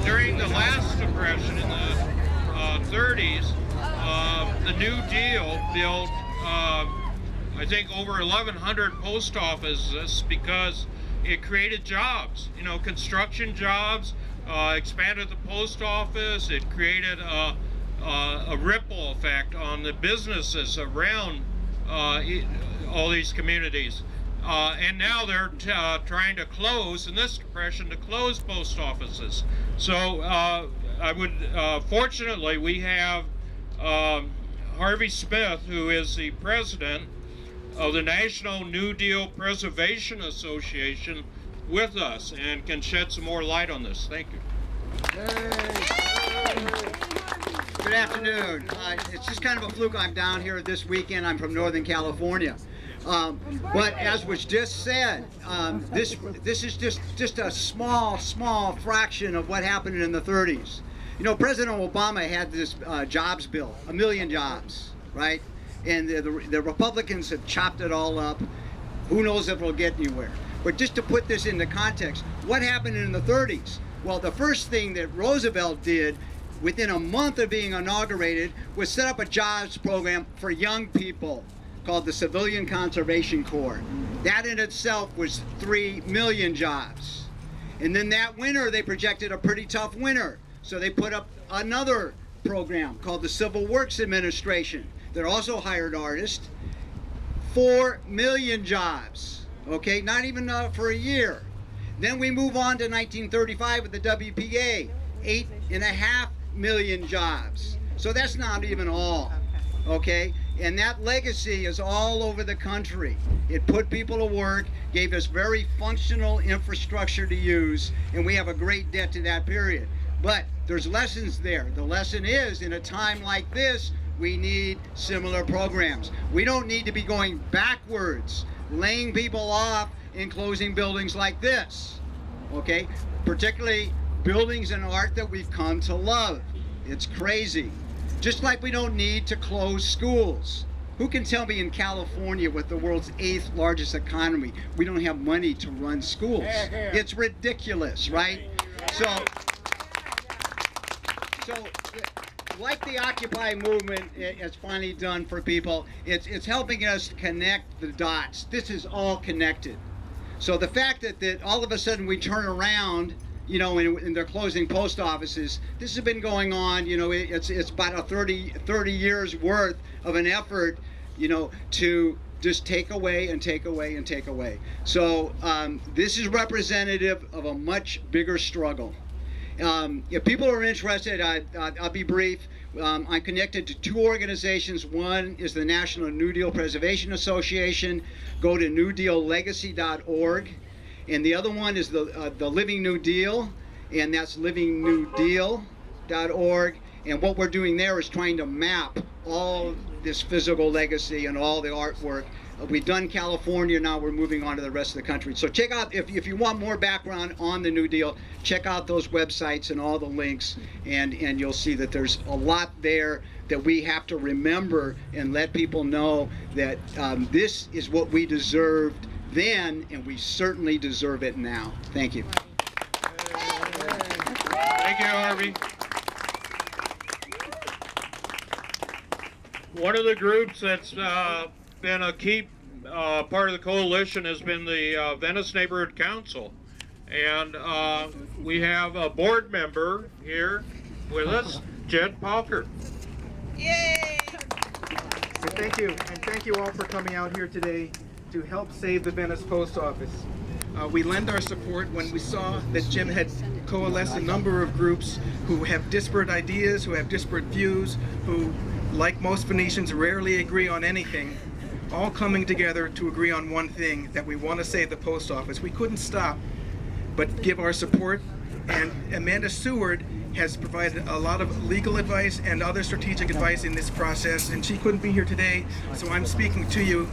during the last depression in the 30s, the New Deal built, I think, over 1,100 post offices because it created jobs, you know, construction jobs, expanded the post office. It created a ripple effect on the businesses around all these communities. And now they're trying to close, in this depression, to close post offices. So I would, fortunately, we have Harvey Smith, who is the president of the National New Deal Preservation Association, with us and can shed some more light on this. Thank you. Good afternoon. It's just kind of a fluke. I'm down here this weekend. I'm from Northern California. But as was just said, this is just a small fraction of what happened in the 30s. You know, President Obama had this jobs bill, 1 million jobs, right? And the Republicans have chopped it all up. Who knows if it'll get anywhere? But just to put this into context, what happened in the 30s? Well, the first thing that Roosevelt did within a month of being inaugurated was set up a jobs program for young people called the Civilian Conservation Corps. That in itself was 3 million jobs. And then that winter, they projected a pretty tough winter. So they put up another program called the Civil Works Administration that also hired artists. 4 million jobs. Okay, not even for a year. Then we move on to 1935 with the WPA, 8.5 million jobs. So that's not even all, okay? And that legacy is all over the country. It put people to work, gave us very functional infrastructure to use, and we have a great debt to that period. But there's lessons there. The lesson is, in a time like this, we need similar programs. We don't need to be going backwards, laying people off and closing buildings like this, okay? Particularly buildings and art that we've come to love. It's crazy. Just like we don't need to close schools. Who can tell me in California, with the world's 8th largest economy, we don't have money to run schools? It's ridiculous, right? So like the Occupy movement has finally done for people, it's helping us connect the dots. This is all connected. So the fact that all of a sudden we turn around, you know, and they're closing post offices, this has been going on, you know, it's about a 30 years worth of an effort, you know, to just take away and take away and take away. So this is representative of a much bigger struggle. If people are interested, I'll be brief. I'm connected to 2 organizations. One is the National New Deal Preservation Association. Go to newdeallegacy.org. And the other one is the Living New Deal, and that's livingnewdeal.org. And what we're doing there is trying to map all this physical legacy and all the artwork. We've done California, now we're moving on to the rest of the country. So check out, if you want more background on the New Deal, check out those websites and all the links, and you'll see that there's a lot there that we have to remember and let people know that this is what we deserved then, and we certainly deserve it now. Thank you. Thank you, Harvey. One of the groups that's been a key part of the coalition has been the Venice Neighborhood Council. And we have a board member here with us, Jed Palker. Yay! So thank you, and thank you all for coming out here today to help save the Venice Post Office. We lend our support when we saw that Jim had coalesced a number of groups who have disparate ideas, who have disparate views, who, like most Venetians, rarely agree on anything, all coming together to agree on one thing, that we want to save the post office. We couldn't stop but give our support, and Amanda Seward has provided a lot of legal advice and other strategic advice in this process, and she couldn't be here today, so I'm speaking to you.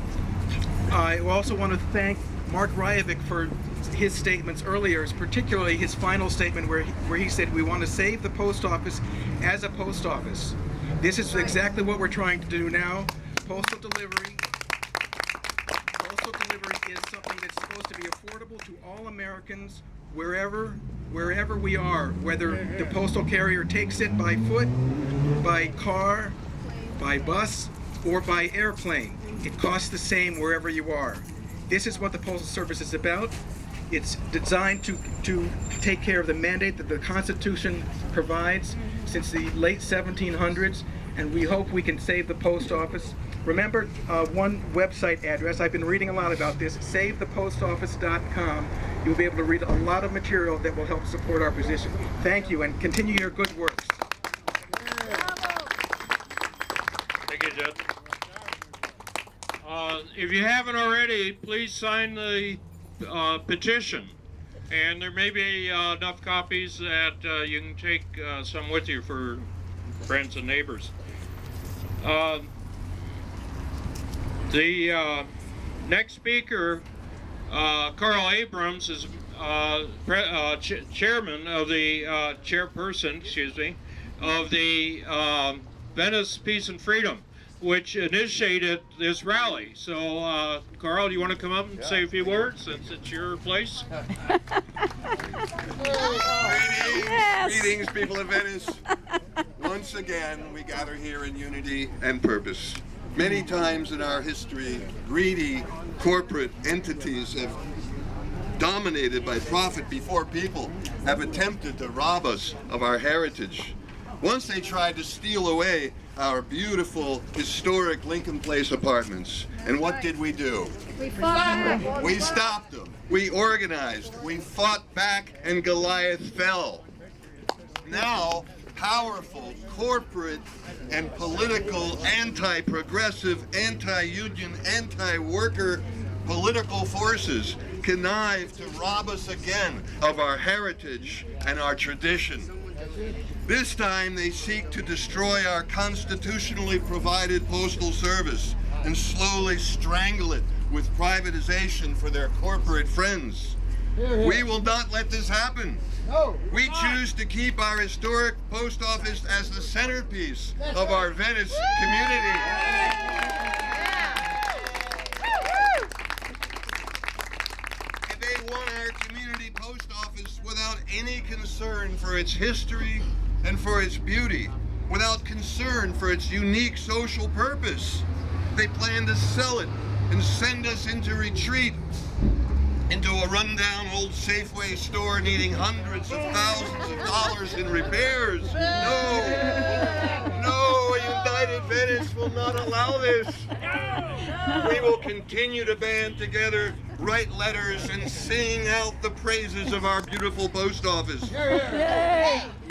I also want to thank Mark Ryovic for his statements earlier, particularly his final statement where he said we want to save the post office as a post office. This is exactly what we're trying to do now. Postal delivery is something that's supposed to be affordable to all Americans, wherever wherever we are, whether the postal carrier takes it by foot, by car, by bus, or by airplane. It costs the same wherever you are. This is what the Postal Service is about. It's designed to take care of the mandate that the Constitution provides since the late 1700s, and we hope we can save the post office. Remember one website address, I've been reading a lot about this, savethepostoffice.com. You'll be able to read a lot of material that will help support our position. Thank you, and continue your good works. Thank you, Jed. If you haven't already, please sign the petition. And there may be enough copies that you can take some with you for friends and neighbors. The next speaker, Carl Abrams, is chairman of the chairperson, excuse me, of the Venice Peace and Freedom, which initiated this rally. So, Carl, do you want to come up and say a few words since it's your place? Greetings, people of Venice. Once again, we gather here in unity and purpose. Many times in our history, greedy corporate entities have dominated by profit before people have attempted to rob us of our heritage. Once they tried to steal away our beautiful, historic Lincoln Place apartments. And what did we do? We fought them. We stopped them. We organized. We fought back, and Goliath fell. Now, powerful corporate and political anti-progressive, anti-union, anti-worker political forces connive to rob us again of our heritage and our tradition. This time they seek to destroy our constitutionally provided postal service and slowly strangle it with privatization for their corporate friends. We will not let this happen. We choose to keep our historic post office as the centerpiece of our Venice community. And they want our community post office without any concern for its history and for its beauty, without concern for its unique social purpose. They plan to sell it and send us into retreat, into a rundown old Safeway store needing hundreds of thousands of dollars in repairs. No, United Venice will not allow this. We will continue to band together, write letters, and sing out the praises of our beautiful post office.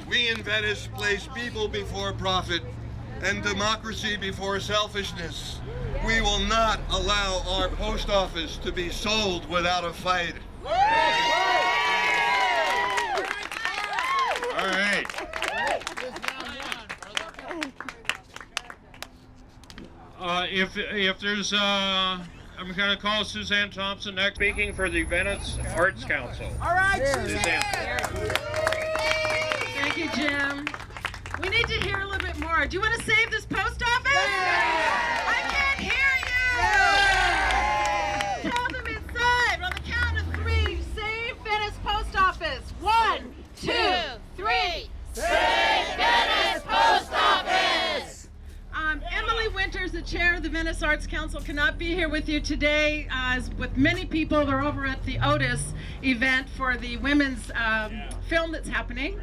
We in Venice place people before profit and democracy before selfishness. We will not allow our post office to be sold without a fight. All right. If there's, I'm going to call Suzanne Thompson next, speaking for the Venice Arts Council. All right, Suzanne. Thank you, Jim. We need to hear a little bit more. Do you want to save this post office? I can't hear you! Tell them inside. On the count of 3, save Venice Post Office. 1, 2, 3. Save Venice Post Office! Emily Winters, the chair of the Venice Arts Council, cannot be here with you today. As with many people, they're over at the Otis event for the women's film that's happening.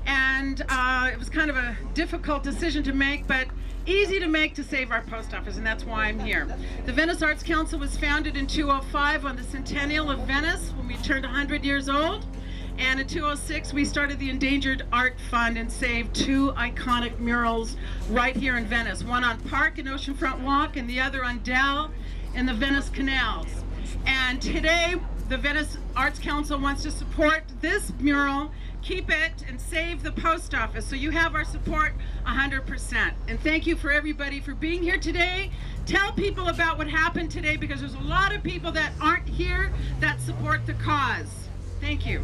And it was kind of a difficult decision to make, but easy to make to save our post office, and that's why I'm here. The Venice Arts Council was founded in 205 on the centennial of Venice when we turned 100 years old. And in 2006, we started the Endangered Art Fund and saved 2 iconic murals right here in Venice. One on Park and Oceanfront Walk, and the other on Dell in the Venice canals. And today, the Venice Arts Council wants to support this mural, keep it, and save the post office. So you have our support 100%. And thank you for everybody for being here today. Tell people about what happened today, because there's a lot of people that aren't here that support the cause. Thank you.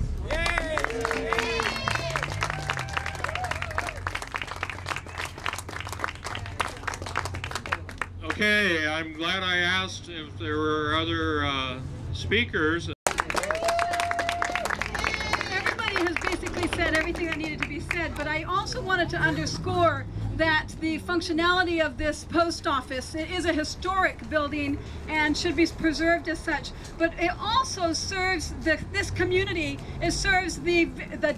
Okay, I'm glad I asked if there were other speakers. Everybody has basically said everything that needed to be said, but I also wanted to underscore that the functionality of this post office, it is a historic building and should be preserved as such, but it also serves this community. It serves the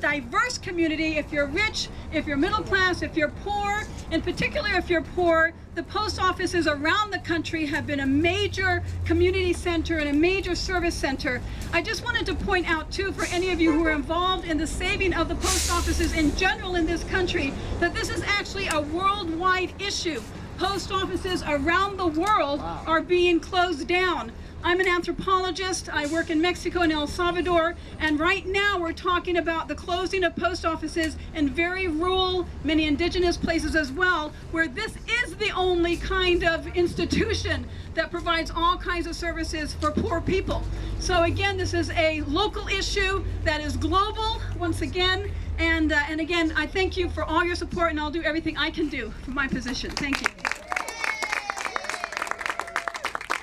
diverse community. If you're rich, if you're middle class, if you're poor, in particular if you're poor, the post offices around the country have been a major community center and a major service center. I just wanted to point out too, for any of you who are involved in the saving of the post offices in general in this country, that this is actually a worldwide issue. Post offices around the world are being closed down. I'm an anthropologist. I work in Mexico and El Salvador, and right now we're talking about the closing of post offices in very rural, many indigenous places as well, where this is the only kind of institution that provides all kinds of services for poor people. So again, this is a local issue that is global, once again, and again, I thank you for all your support, and I'll do everything I can do from my position. Thank you.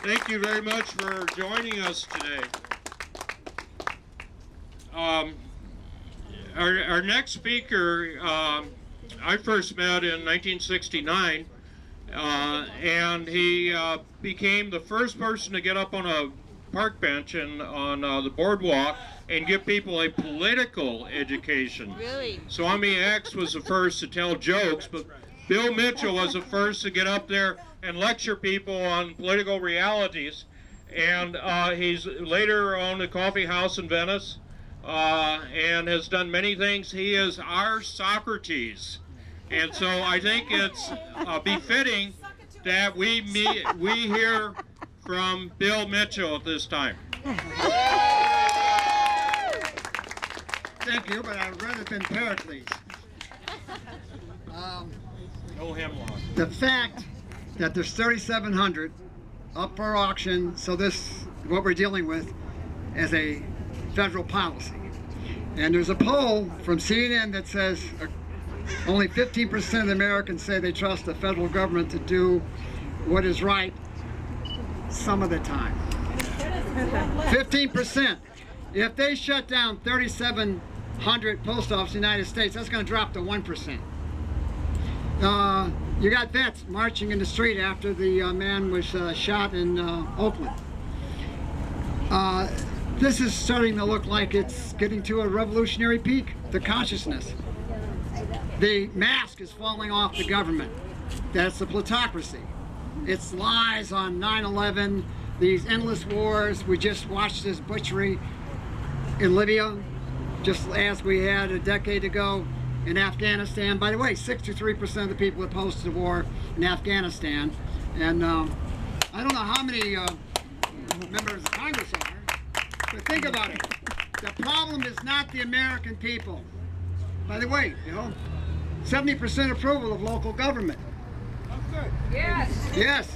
Thank you very much for joining us today. Our next speaker, I first met in 1969, and he became the first person to get up on a park bench and on the boardwalk and give people a political education. Really? Swami X was the first to tell jokes, but Bill Mitchell was the first to get up there and lecture people on political realities. And he's later owned a coffee house in Venice and has done many things. He is our Socrates. And so I think it's befitting that we hear from Bill Mitchell at this time. Thank you, but I'd rather been Pericles. No hemlock. The fact that there's 3,700 up for auction, so this, what we're dealing with, is a federal policy. And there's a poll from CNN that says only 15% of Americans say they trust the federal government to do what is right some of the time. 15%. If they shut down 3,700 post offices in the United States, that's going to drop to 1%. You got vets marching in the street after the man was shot in Oakland. This is starting to look like it's getting to a revolutionary peak, the consciousness. The mask is falling off the government. That's the plutocracy. It's lies on 9/11, these endless wars. We just watched this butchery in Libya, just as we had a decade ago in Afghanistan. By the way, 63% of the people opposed to the war in Afghanistan. And I don't know how many members of Congress are, but think about it. The problem is not the American people. By the way, 70% approval of local government. Yes. Yes,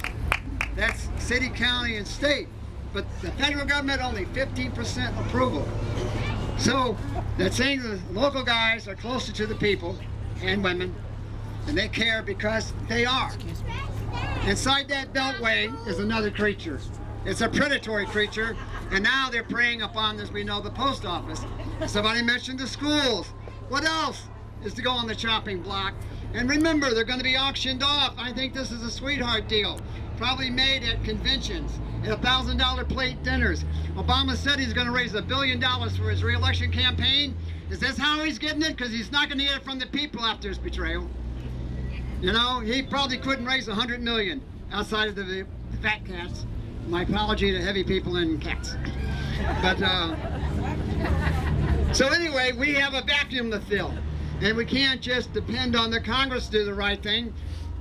that's city, county, and state. But the federal government, only 15% approval. So that's saying the local guys are closer to the people and women, and they care because they are. Inside that beltway is another creature. It's a predatory creature, and now they're preying upon, as we know, the post office. Somebody mentioned the schools. What else is to go on the chopping block? And remember, they're going to be auctioned off. I think this is a sweetheart deal, probably made at conventions, at $1,000 plate dinners. Obama said he's going to raise $1 billion for his re-election campaign. Is this how he's getting it? Because he's not going to get it from the people after his betrayal. He probably couldn't raise $100 million outside of the fat cats. My apology to heavy people and cats. But so anyway, we have a vacuum to fill, and we can't just depend on the Congress to do the right thing,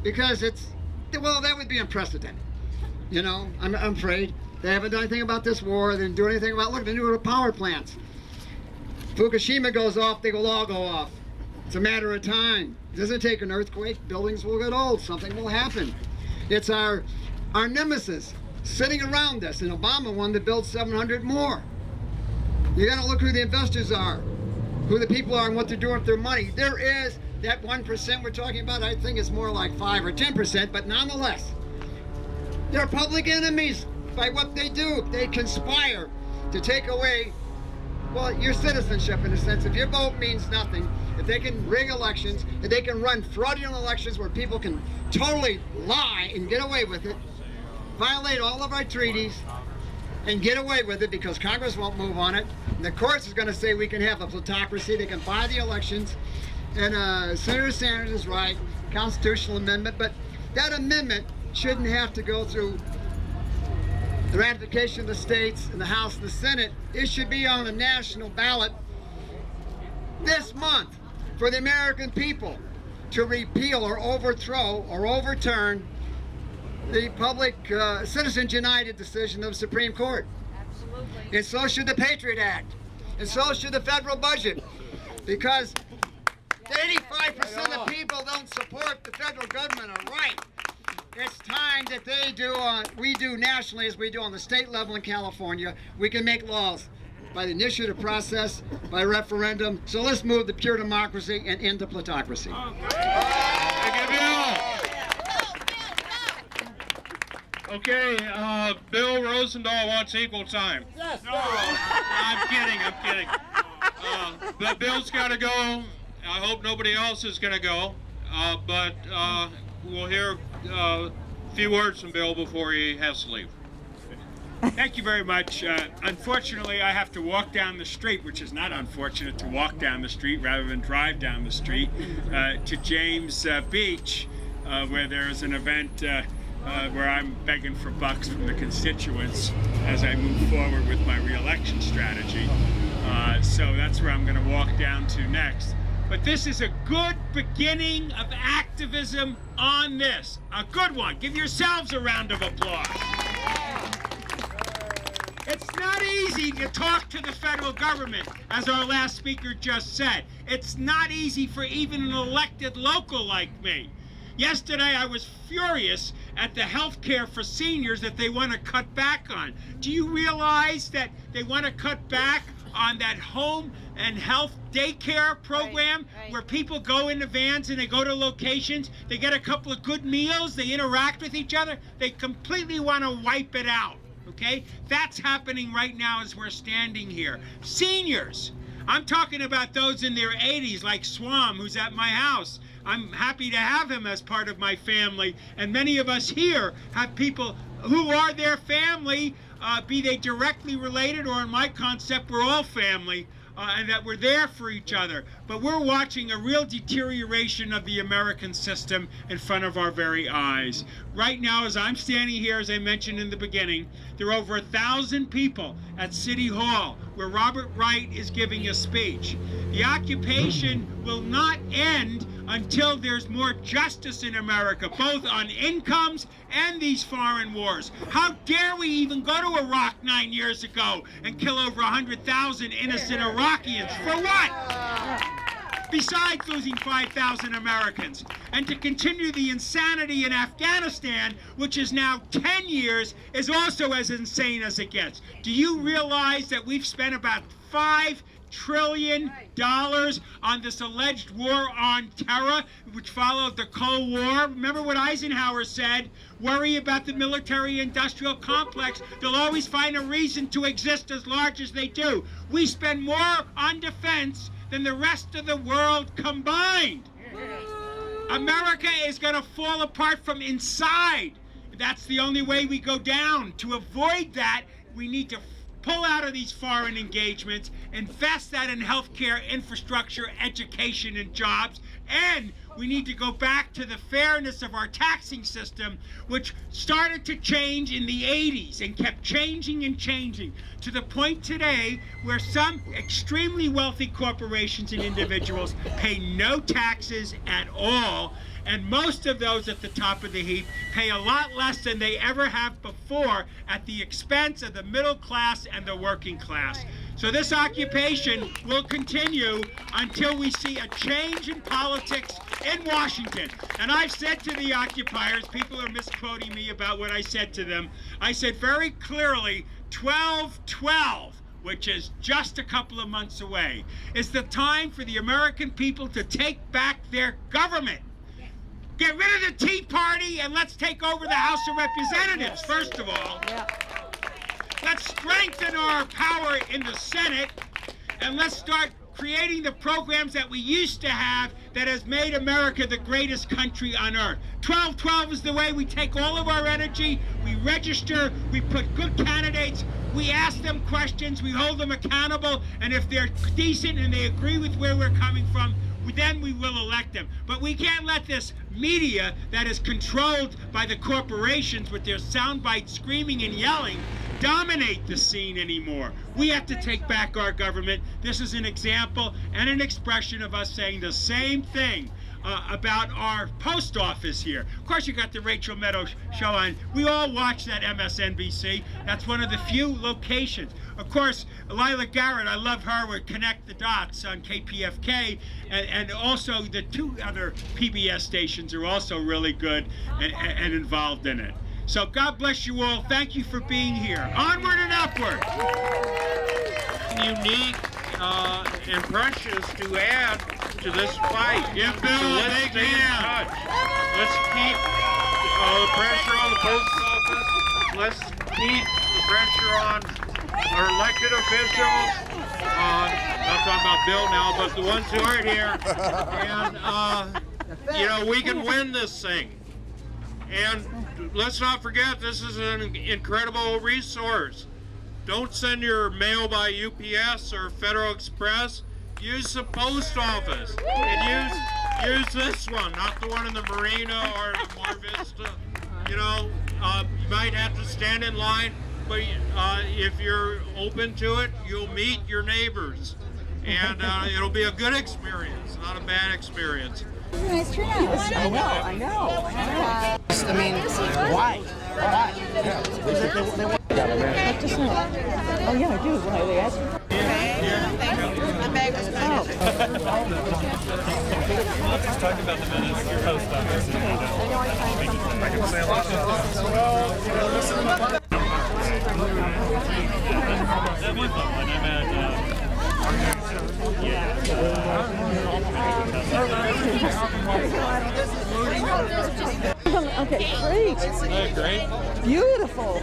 because that would be unprecedented. I'm afraid they haven't done anything about this war. They didn't do anything about, look, the new power plants. Fukushima goes off, they will all go off. It's a matter of time. It doesn't take an earthquake. Buildings will get old. Something will happen. It's our nemesis sitting around us, and Obama wanted to build 700 more. You got to look who the investors are, who the people are, and what they're doing with their money. There is that 1% we're talking about. I think it's more like 5 or 10%, but nonetheless, they're public enemies by what they do. They conspire to take away well, your citizenship in a sense. If your vote means nothing, if they can rig elections, if they can run fraudulent elections where people can totally lie and get away with it, violate all of our treaties and get away with it because Congress won't move on it, and the courts is going to say we can have a plutocracy, they can buy the elections, and Senator Sanders is right, constitutional amendment, but that amendment shouldn't have to go through the ratification of the states and the House and the Senate. It should be on the national ballot this month for the American people to repeal or overthrow or overturn the public Citizens United decision of the Supreme Court. Absolutely. And so should the Patriot Act. And so should the federal budget. Because 85% of people don't support the federal government are right. It's time that they do, we do nationally as we do on the state level in California. We can make laws by the initiative process, by referendum. So let's move to pure democracy and into plutocracy. Okay, Bill Rosendahl wants equal time. Yes. No, I'm kidding. But Bill's got to go. I hope nobody else is going to go. But we'll hear a few words from Bill before he has to leave. Thank you very much. Unfortunately, I have to walk down the street, which is not unfortunate to walk down the street rather than drive down the street, to James Beach, where there is an event where I'm begging for bucks from the constituents as I move forward with my re-election strategy. So that's where I'm going to walk down to next. But this is a good beginning of activism on this. A good one. Give yourselves a round of applause. It's not easy to talk to the federal government, as our last speaker just said. It's not easy for even an elected local like me. Yesterday, I was furious at the health care for seniors that they want to cut back on. Do you realize that they want to cut back on that home and health daycare program where people go into vans and they go to locations, they get a couple of good meals, they interact with each other? They completely want to wipe it out, okay? That's happening right now as we're standing here. Seniors, I'm talking about those in their 80s like Swam, who's at my house. I'm happy to have him as part of my family, and many of us here have people who are their family, be they directly related, or in my concept, we're all family, and that we're there for each other. But we're watching a real deterioration of the American system in front of our very eyes. Right now, as I'm standing here, as I mentioned in the beginning, there are over 1,000 people at City Hall where Robert Wright is giving a speech. The occupation will not end until there's more justice in America, both on incomes and these foreign wars. How dare we even go to Iraq 9 years ago and kill over 100,000 innocent Iraqis? For what? Besides losing 5,000 Americans. And to continue the insanity in Afghanistan, which is now 10 years, is also as insane as it gets. Do you realize that we've spent about $5 trillion on this alleged war on terror, which followed the Cold War? Remember what Eisenhower said? Worry about the military-industrial complex. They'll always find a reason to exist as large as they do. We spend more on defense than the rest of the world combined. America is going to fall apart from inside. That's the only way we go down. To avoid that, we need to pull out of these foreign engagements, invest that in healthcare, infrastructure, education, and jobs, and we need to go back to the fairness of our taxing system, which started to change in the 80s and kept changing and changing to the point today where some extremely wealthy corporations and individuals pay no taxes at all, and most of those at the top of the heap pay a lot less than they ever have before at the expense of the middle class and the working class. So this occupation will continue until we see a change in politics in Washington. And I've said to the occupiers, people are misquoting me about what I said to them. I said very clearly, 12/12, which is just a couple of months away, is the time for the American people to take back their government. Get rid of the Tea Party and let's take over the House of Representatives, first of all. Let's strengthen our power in the Senate. and let's start creating the programs that we used to have that has made America the greatest country on earth. 12-12 is the way we take all of our energy, we register, we put good candidates, we ask them questions, we hold them accountable, and if they're decent and they agree with where we're coming from, then we will elect them. But we can't let this media that is controlled by the corporations with their sound bites screaming and yelling dominate the scene anymore. We have to take back our government. This is an example and an expression of us saying the same thing about our post office here. Of course, you got the Rachel Maddow show on. We all watch that MSNBC. That's one of the few locations. Of course, Lila Garrett, I love her with Connect the Dots on KPFK, and also the two other PBS stations are also really good and involved in it. So God bless you all. Thank you for being here. Onward and upward. Unique and precious to add to this fight. Give Bill a big hand. Let's keep the pressure on the post office. Let's keep the pressure on our elected officials. Not talking about Bill now, but the ones who are here. And, you know, we can win this thing. And let's not forget, this is an incredible resource. Don't send your mail by UPS or Federal Express. Use the post office. And use this one, not the one in the Marina or the Mar Vista. You know, you might have to stand in line, but if you're open to it, you'll meet your neighbors. And it'll be a good experience, not a bad experience. Nice turnout. I know. I mean, why? Oh yeah, I do. Why they ask me? The bag was Let's just talk about the Venice post office. I can say a lot about that'd be fun when I'm at Okay, great. Hey, great. Beautiful.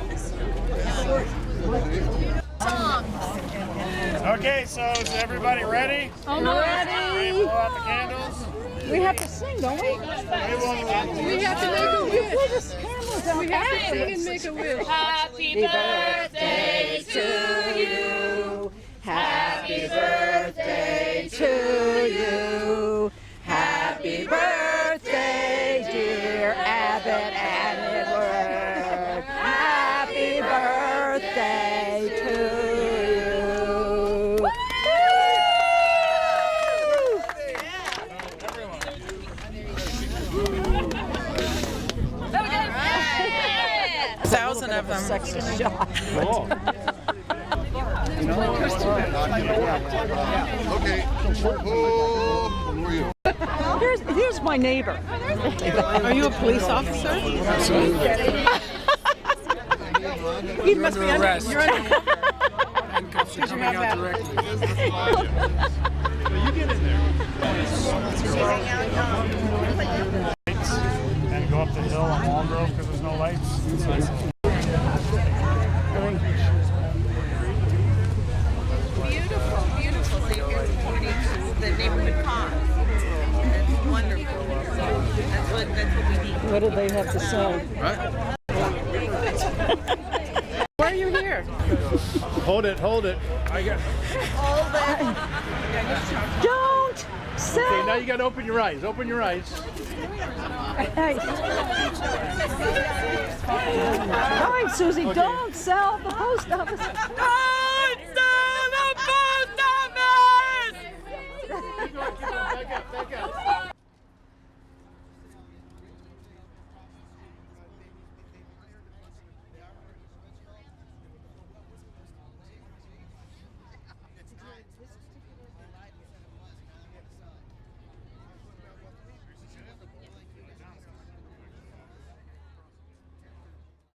Okay, so is everybody ready? Ready? Ready to blow out the candles? We have to sing, don't we? We have to make a wish. You pull the cameras out. We have to sing and make a wish. Happy birthday to you. Happy birthday to you. Happy birthday, dear Abbott and Edward. Happy birthday to you. Thousand of them. Sexy shot. Okay. Oh, who are you? Here's my neighbor. Are you a police officer? He must be under arrest. You're under Handcuffs are coming out directly. You get in there. And go up the hill on Long Grove because there's no lights. Beautiful thing you're supporting the neighborhood cause. That's wonderful. That's what we need. What do they have to say? Why are you here? Hold it. I got. Don't sell. Okay, now you got to open your eyes. Open your eyes. Hey. All right, Susie, don't sell the post office.